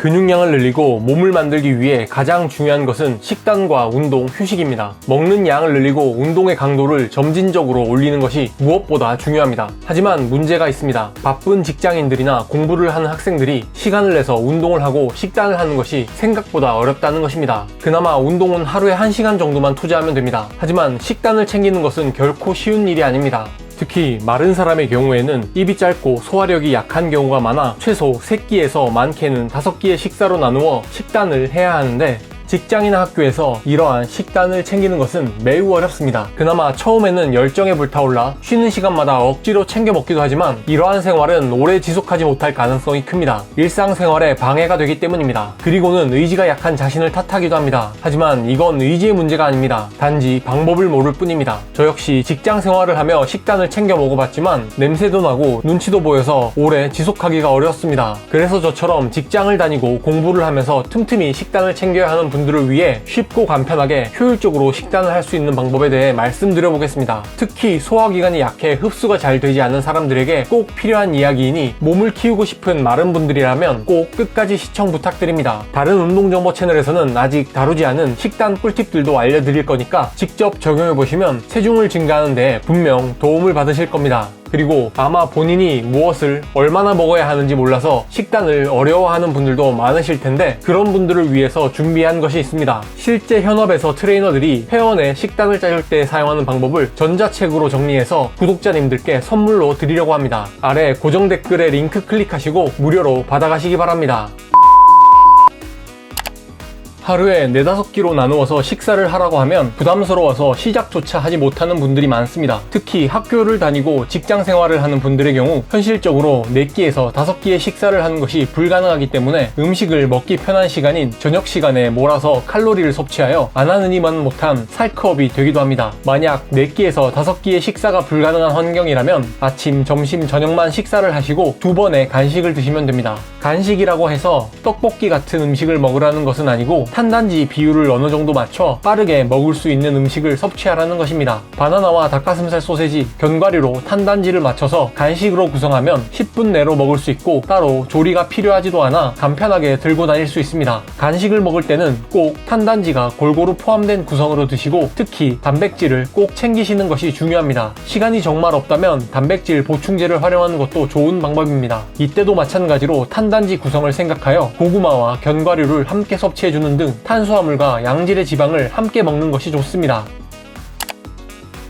근육량을 늘리고 몸을 만들기 위해 가장 중요한 것은 식단과 운동, 휴식입니다. 먹는 양을 늘리고 운동의 강도를 점진적으로 올리는 것이 무엇보다 중요합니다. 하지만 문제가 있습니다. 바쁜 직장인들이나 공부를 하는 학생들이 시간을 내서 운동을 하고 식단을 하는 것이 생각보다 어렵다는 것입니다. 그나마 운동은 하루에 1시간 정도만 투자하면 됩니다. 하지만 식단을 챙기는 것은 결코 쉬운 일이 아닙니다. 특히 마른 사람의 경우에는 입이 짧고 소화력이 약한 경우가 많아 최소 3끼에서 많게는 5끼의 식사로 나누어 식단을 해야 하는데 직장이나 학교에서 이러한 식단을 챙기는 것은 매우 어렵습니다. 그나마 처음에는 열정에 불타올라 쉬는 시간마다 억지로 챙겨 먹기도 하지만 이러한 생활은 오래 지속하지 못할 가능성이 큽니다. 일상생활에 방해가 되기 때문입니다. 그리고는 의지가 약한 자신을 탓하기도 합니다. 하지만 이건 의지의 문제가 아닙니다. 단지 방법을 모를 뿐입니다. 저 역시 직장 생활을 하며 식단을 챙겨 먹어봤지만 냄새도 나고 눈치도 보여서 오래 지속하기가 어려웠습니다. 그래서 저처럼 직장을 다니고 공부를 하면서 틈틈이 식단을 챙겨야 하는 분들을 위해 쉽고 간편하게 효율적으로 식단을 할 수 있는 방법에 대해 말씀드려 보겠습니다. 특히 소화기관이 약해 흡수가 잘 되지 않는 사람들에게 꼭 필요한 이야기이니 몸을 키우고 싶은 마른 분들이라면 꼭 끝까지 시청 부탁드립니다. 다른 운동정보 채널에서는 아직 다루지 않은 식단 꿀팁들도 알려드릴 거니까 직접 적용해 보시면 체중을 증가하는 데 분명 도움을 받으실 겁니다. 그리고 아마 본인이 무엇을 얼마나 먹어야 하는지 몰라서 식단을 어려워하는 분들도 많으실 텐데 그런 분들을 위해서 준비한 것이 있습니다. 실제 현업에서 트레이너들이 회원의 식단을 짜줄 때 사용하는 방법을 전자책으로 정리해서 구독자님들께 선물로 드리려고 합니다. 아래 고정 댓글에 링크 클릭하시고 무료로 받아가시기 바랍니다. 하루에 4-5끼로 나누어서 식사를 하라고 하면 부담스러워서 시작조차 하지 못하는 분들이 많습니다. 특히 학교를 다니고 직장 생활을 하는 분들의 경우 현실적으로 4끼에서 5끼의 식사를 하는 것이 불가능하기 때문에 음식을 먹기 편한 시간인 저녁 시간에 몰아서 칼로리를 섭취하여 안 하느니만 못한 살크업이 되기도 합니다. 만약 4끼에서 5끼의 식사가 불가능한 환경이라면 아침, 점심, 저녁만 식사를 하시고 2번의 간식을 드시면 됩니다. 간식이라고 해서 떡볶이 같은 음식을 먹으라는 것은 아니고 탄단지 비율을 어느 정도 맞춰 빠르게 먹을 수 있는 음식을 섭취하라는 것입니다. 바나나와 닭가슴살 소세지, 견과류로 탄단지를 맞춰서 간식으로 구성하면 10분 내로 먹을 수 있고 따로 조리가 필요하지도 않아 간편하게 들고 다닐 수 있습니다. 간식을 먹을 때는 꼭 탄단지가 골고루 포함된 구성으로 드시고 특히 단백질을 꼭 챙기시는 것이 중요합니다. 시간이 정말 없다면 단백질 보충제를 활용하는 것도 좋은 방법입니다. 이때도 마찬가지로 탄단지 구성을 생각하여 고구마와 견과류를 함께 섭취해주는 등 탄수화물과 양질의 지방을 함께 먹는 것이 좋습니다.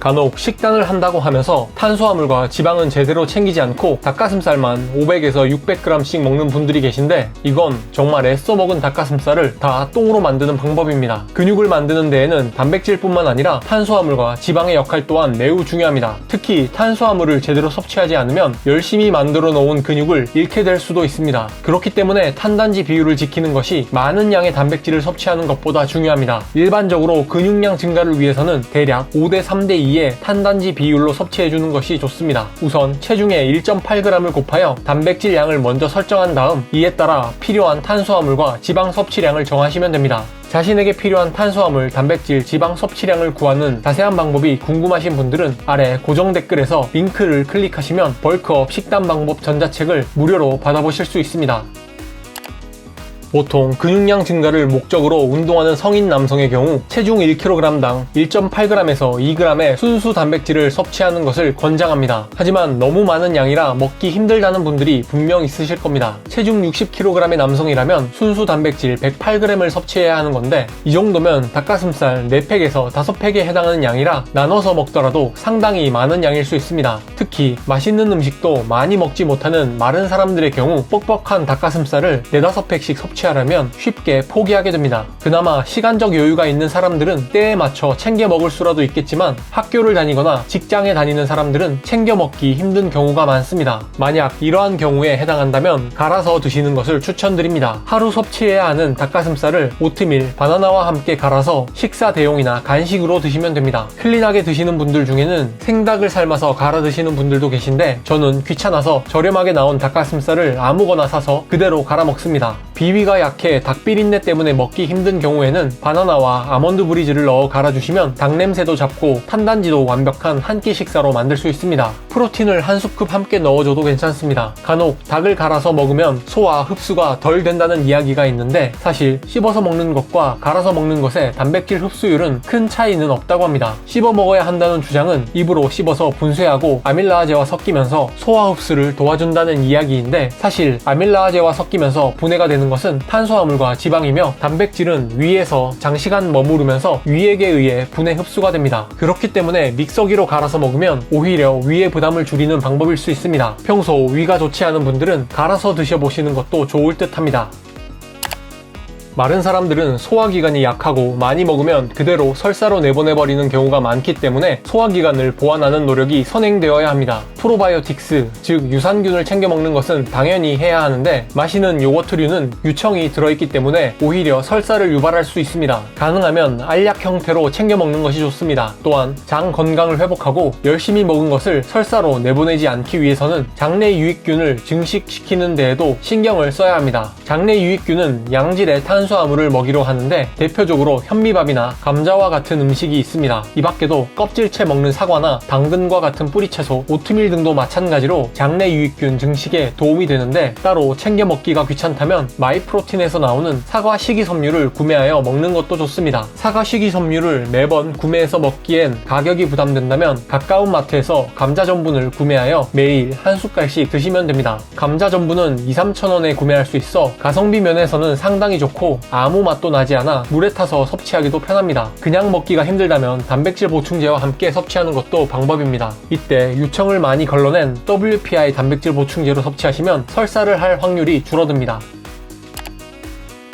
간혹 식단을 한다고 하면서 탄수화물과 지방은 제대로 챙기지 않고 닭가슴살만 500에서 600g씩 먹는 분들이 계신데 이건 정말 애써 먹은 닭가슴살을 다 똥으로 만드는 방법입니다. 근육을 만드는 데에는 단백질뿐만 아니라 탄수화물과 지방의 역할 또한 매우 중요합니다. 특히 탄수화물을 제대로 섭취하지 않으면 열심히 만들어 놓은 근육을 잃게 될 수도 있습니다. 그렇기 때문에 탄단지 비율을 지키는 것이 많은 양의 단백질을 섭취하는 것보다 중요합니다. 일반적으로 근육량 증가를 위해서는 대략 5대3대2 탄단지 비율로 섭취해주는 것이 좋습니다. 우선 체중의 1.8g을 곱하여 단백질 양을 먼저 설정한 다음 이에 따라 필요한 탄수화물과 지방 섭취량을 정하시면 됩니다. 자신에게 필요한 탄수화물, 단백질, 지방 섭취량을 구하는 자세한 방법이 궁금하신 분들은 아래 고정 댓글에서 링크를 클릭하시면 벌크업 식단 방법 전자책을 무료로 받아보실 수 있습니다. 보통 근육량 증가를 목적으로 운동하는 성인 남성의 경우 체중 1kg당 1.8g에서 2g의 순수 단백질을 섭취하는 것을 권장합니다. 하지만 너무 많은 양이라 먹기 힘들다는 분들이 분명 있으실 겁니다. 체중 60kg의 남성이라면 순수 단백질 108g을 섭취해야 하는 건데 이 정도면 닭가슴살 4팩에서 5팩에 해당하는 양이라 나눠서 먹더라도 상당히 많은 양일 수 있습니다. 특히 맛있는 음식도 많이 먹지 못하는 마른 사람들의 경우 뻑뻑한 닭가슴살을 4-5팩씩 섭취하려면 쉽게 포기하게 됩니다. 그나마 시간적 여유가 있는 사람들은 때에 맞춰 챙겨 먹을 수라도 있겠지만 학교를 다니거나 직장에 다니는 사람들은 챙겨 먹기 힘든 경우가 많습니다. 만약 이러한 경우에 해당한다면 갈아서 드시는 것을 추천드립니다. 하루 섭취해야 하는 닭가슴살을 오트밀, 바나나와 함께 갈아서 식사 대용이나 간식으로 드시면 됩니다. 클린하게 드시는 분들 중에는 생닭을 삶아서 갈아 드시는 분들도 계신데 저는 귀찮아서 저렴하게 나온 닭가슴살을 아무거나 사서 그대로 갈아 먹습니다. 비위가 약해 닭비린내 때문에 먹기 힘든 경우에는 바나나와 아몬드 브리즈를 넣어 갈아주시면 닭 냄새도 잡고 탄단지도 완벽한 한 끼 식사로 만들 수 있습니다. 프로틴을 한 스쿱 함께 넣어줘도 괜찮습니다. 간혹 닭을 갈아서 먹으면 소화 흡수가 덜 된다는 이야기가 있는데 사실 씹어서 먹는 것과 갈아서 먹는 것의 단백질 흡수율은 큰 차이는 없다고 합니다. 씹어 먹어야 한다는 주장은 입으로 씹어서 분쇄하고 아밀라아제와 섞이면서 소화 흡수를 도와준다는 이야기인데 사실 아밀라아제와 섞이면서 분해가 되는 것은 탄수화물과 지방이며 단백질은 위에서 장시간 머무르면서 위액에 의해 분해 흡수가 됩니다. 그렇기 때문에 믹서기로 갈아서 먹으면 오히려 위의 부담을 줄이는 방법일 수 있습니다. 평소 위가 좋지 않은 분들은 갈아서 드셔보시는 것도 좋을 듯 합니다. 마른 사람들은 소화기관이 약하고 많이 먹으면 그대로 설사로 내보내버리는 경우가 많기 때문에 소화기관을 보완하는 노력이 선행되어야 합니다. 프로바이오틱스, 즉 유산균을 챙겨 먹는 것은 당연히 해야 하는데 마시는 요거트류는 유청이 들어있기 때문에 오히려 설사를 유발할 수 있습니다. 가능하면 알약 형태로 챙겨 먹는 것이 좋습니다. 또한 장 건강을 회복하고 열심히 먹은 것을 설사로 내보내지 않기 위해서는 장내 유익균을 증식시키는 데에도 신경을 써야 합니다. 장내 유익균은 양질의 탄수화물을 먹이로 하는데 대표적으로 현미밥이나 감자와 같은 음식이 있습니다. 이 밖에도 껍질채 먹는 사과나 당근과 같은 뿌리채소, 오트밀 등도 마찬가지로 장내 유익균 증식에 도움이 되는데 따로 챙겨 먹기가 귀찮다면 마이프로틴에서 나오는 사과 식이섬유를 구매하여 먹는 것도 좋습니다. 사과 식이섬유를 매번 구매해서 먹기엔 가격이 부담된다면 가까운 마트에서 감자 전분을 구매하여 매일 한 숟갈씩 드시면 됩니다. 감자 전분은 2-3천원에 구매할 수 있어 가성비 면에서는 상당히 좋고 아무 맛도 나지 않아 물에 타서 섭취하기도 편합니다. 그냥 먹기가 힘들다면 단백질 보충제와 함께 섭취하는 것도 방법입니다. 이때 유청을 많이 걸러낸 WPI 단백질 보충제로 섭취하시면 설사를 할 확률이 줄어듭니다.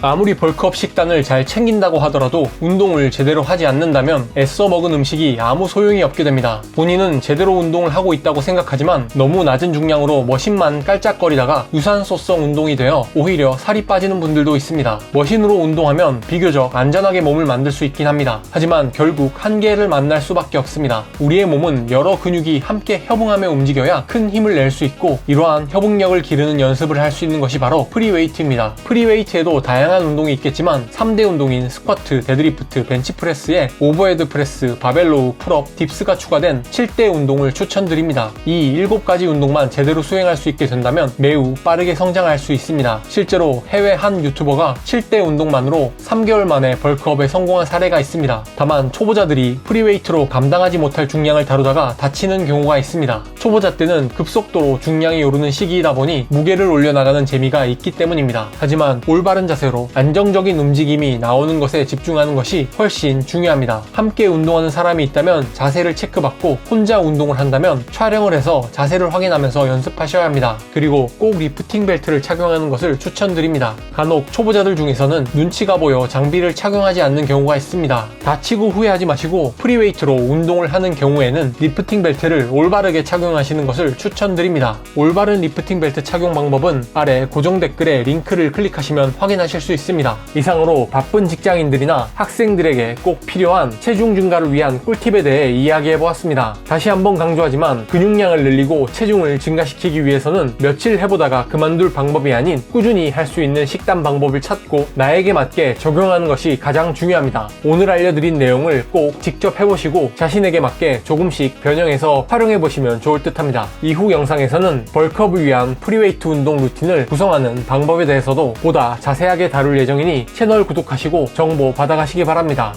아무리 벌크업 식단을 잘 챙긴다고 하더라도 운동을 제대로 하지 않는다면 애써 먹은 음식이 아무 소용이 없게 됩니다. 본인은 제대로 운동을 하고 있다고 생각하지만 너무 낮은 중량으로 머신만 깔짝거리다가 유산소성 운동이 되어 오히려 살이 빠지는 분들도 있습니다. 머신으로 운동하면 비교적 안전하게 몸을 만들 수 있긴 합니다. 하지만 결국 한계를 만날 수밖에 없습니다. 우리의 몸은 여러 근육이 함께 협응하며 움직여야 큰 힘을 낼 수 있고 이러한 협응력을 기르는 연습을 할 수 있는 것이 바로 프리웨이트입니다. 프리웨이트에도 다양한 운동이 있겠지만 3대 운동인 스쿼트, 데드리프트, 벤치프레스에 오버헤드 프레스, 바벨로우, 풀업, 딥스가 추가된 7대 운동을 추천드립니다. 이 7가지 운동만 제대로 수행할 수 있게 된다면 매우 빠르게 성장할 수 있습니다. 실제로 해외 한 유튜버가 7대 운동만으로 3개월 만에 벌크업에 성공한 사례가 있습니다. 다만 초보자들이 프리웨이트로 감당하지 못할 중량을 다루다가 다치는 경우가 있습니다. 초보자 때는 급속도로 중량이 오르는 시기이다 보니 무게를 올려나가는 재미가 있기 때문입니다. 하지만 올바른 자세로 안정적인 움직임이 나오는 것에 집중하는 것이 훨씬 중요합니다. 함께 운동하는 사람이 있다면 자세를 체크받고 혼자 운동을 한다면 촬영을 해서 자세를 확인하면서 연습하셔야 합니다. 그리고 꼭 리프팅 벨트를 착용하는 것을 추천드립니다. 간혹 초보자들 중에서는 눈치가 보여 장비를 착용하지 않는 경우가 있습니다. 다치고 후회하지 마시고 프리웨이트로 운동을 하는 경우에는 리프팅 벨트를 올바르게 착용하시는 것을 추천드립니다. 올바른 리프팅 벨트 착용 방법은 아래 고정 댓글에 링크를 클릭하시면 확인하실 수 있습니다. 이상으로 바쁜 직장인들이나 학생들에게 꼭 필요한 체중 증가를 위한 꿀팁에 대해 이야기해보았습니다. 다시 한번 강조하지만 근육량을 늘리고 체중을 증가시키기 위해서는 며칠 해보다가 그만둘 방법이 아닌 꾸준히 할 수 있는 식단 방법을 찾고 나에게 맞게 적용하는 것이 가장 중요합니다. 오늘 알려드린 내용을 꼭 직접 해보시고 자신에게 맞게 조금씩 변형해서 활용해보시면 좋을 듯 합니다. 이후 영상에서는 벌크업을 위한 프리웨이트 운동 루틴을 구성하는 방법에 대해서도 보다 자세하게 다룰 예정이니 채널 구독하시고 정보 받아가시기 바랍니다.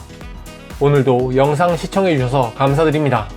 오늘도 영상 시청해주셔서 감사드립니다.